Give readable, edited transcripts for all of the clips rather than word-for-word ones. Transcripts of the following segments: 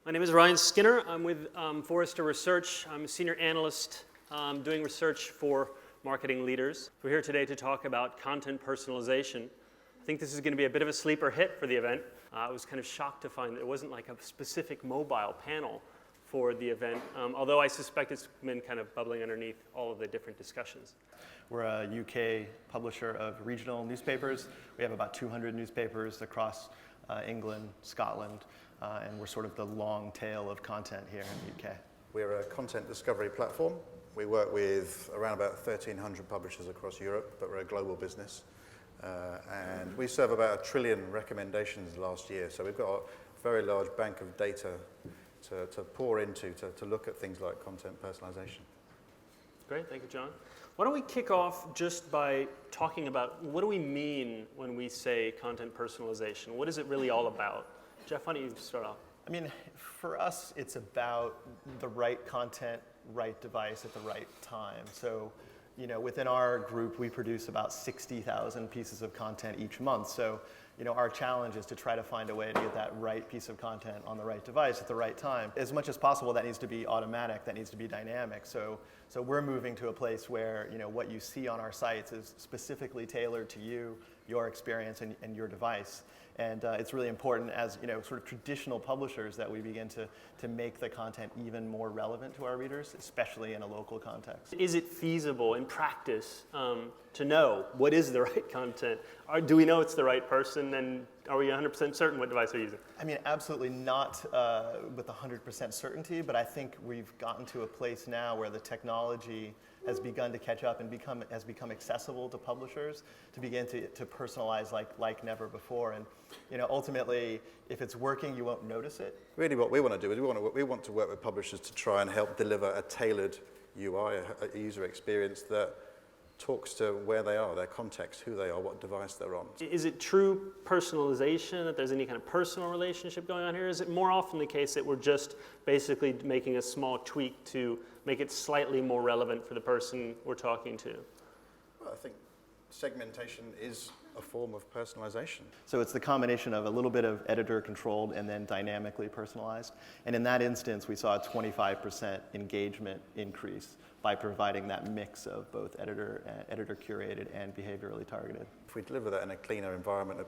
My name is Ryan Skinner. I'm with Forrester Research. I'm a senior analyst doing research for marketing leaders. We're here today to talk about content personalization. I think this is going to be a bit of a sleeper hit for the event. I was kind of shocked to find that it wasn't like a specific mobile panel for the event, although I suspect it's been kind of bubbling underneath all of the different discussions. We're a UK publisher of regional newspapers. We have about 200 newspapers across England, Scotland, and we're sort of the long tail of content here in the UK. We're a content discovery platform. We work with around about 1,300 publishers across Europe, but we're a global business. And we serve about 1 trillion recommendations last year. So we've got a very large bank of data to pour into to look at things like content personalization. Great, thank you, John. Why don't we kick off just by talking about what do we mean when we say content personalization? What is it really all about? Jeff, why don't you start off? I mean, for us, it's about the right content, right device at the right time. So, you know, within our group, we produce about 60,000 pieces of content each month. So, you know, our challenge is to try to find a way to get that right piece of content on the right device at the right time. As much as possible, that needs to be automatic, that needs to be dynamic. So we're moving to a place where, you know, what you see on our sites is specifically tailored to you, your experience, and your device. And it's really important as, you know, sort of traditional publishers that we begin to make the content even more relevant to our readers, especially in a local context. Is it feasible in practice to know what is the right content? Do we know it's the right person, and are we 100% certain what device we're using? I mean, absolutely not with 100% certainty, but I think we've gotten to a place now where the technology has begun to catch up and has become accessible to publishers to begin to personalize like never before. And, you know, ultimately, if it's working, you won't notice it. Really what we want to do is we want to work with publishers to try and help deliver a tailored UI, a user experience that talks to where they are, their context, who they are, what device they're on. Is it true personalization, that there's any kind of personal relationship going on here? Is it more often the case that we're just basically making a small tweak to make it slightly more relevant for the person we're talking to? Well, I think segmentation is a form of personalization. So it's the combination of a little bit of editor controlled and then dynamically personalized. And in that instance, we saw a 25% engagement increase by providing that mix of both editor curated and behaviorally targeted. If we deliver that in a cleaner environment,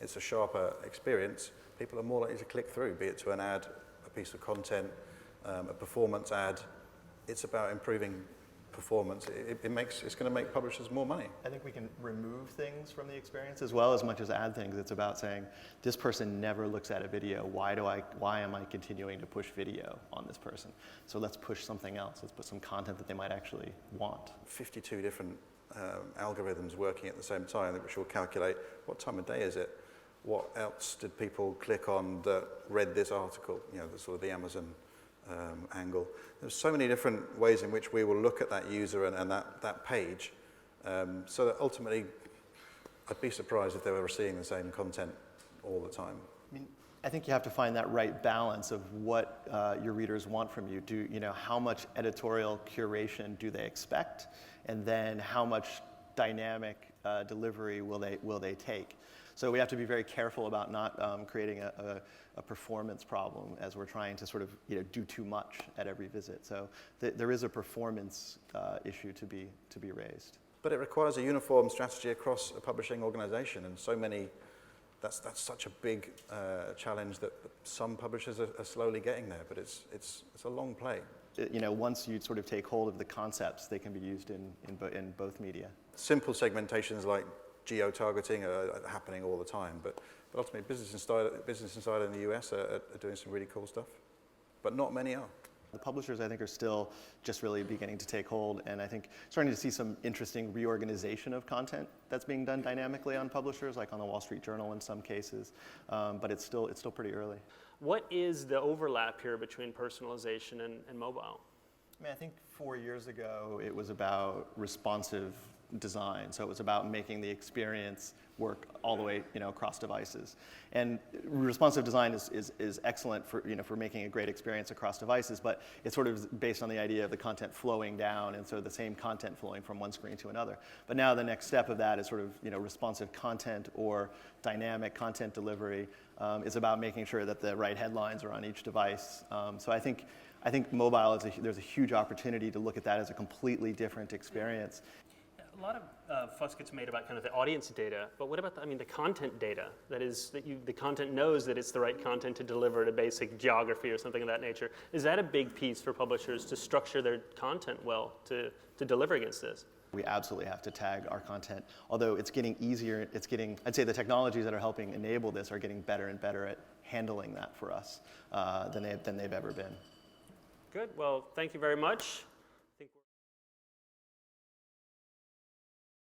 it's a sharper experience, people are more likely to click through, be it to an ad, a piece of content, a performance ad. It's about improving performance. It's going to make publishers more money. I think we can remove things from the experience as well as much as add things. It's about saying, this person never looks at a video. Why am I continuing to push video on this person? So let's push something else. Let's put some content that they might actually want. 52 different algorithms working at the same time, which will calculate what time of day is it? What else did people click on that read this article? You know, the sort of the Amazon angle. There's so many different ways in which we will look at that user and that page, so that ultimately, I'd be surprised if they were seeing the same content all the time. I mean, I think you have to find that right balance of what your readers want from you. How much editorial curation do they expect, and then how much dynamic delivery will they take? So we have to be very careful about not creating a performance problem as we're trying to sort of do too much at every visit. So there is a performance issue to be raised. But it requires a uniform strategy across a publishing organization, and so many. That's such a big challenge that some publishers are slowly getting there. But it's a long play. Once you sort of take hold of the concepts, they can be used in both media. Simple segmentations like geo-targeting are happening all the time, but ultimately Business Insider in the US are doing some really cool stuff, but not many are. The publishers, I think, are still just really beginning to take hold, and I think starting to see some interesting reorganization of content that's being done dynamically on publishers, like on the Wall Street Journal in some cases, but it's still pretty early. What is the overlap here between personalization and mobile? I mean, I think 4 years ago it was about responsive design. So it was about making the experience work all the way, across devices. And responsive design is excellent for making a great experience across devices, but it's sort of based on the idea of the content flowing down, and so the same content flowing from one screen to another. But now the next step of that is sort of responsive content or dynamic content delivery is about making sure that the right headlines are on each device. So I think mobile there's a huge opportunity to look at that as a completely different experience. A lot of fuss gets made about kind of the audience data, but what about the content data? That is, the content knows that it's the right content to deliver to basic geography or something of that nature. Is that a big piece for publishers to structure their content well to deliver against this? We absolutely have to tag our content, although it's getting easier. I'd say the technologies that are helping enable this are getting better and better at handling that for us than they've ever been. Good, well, thank you very much.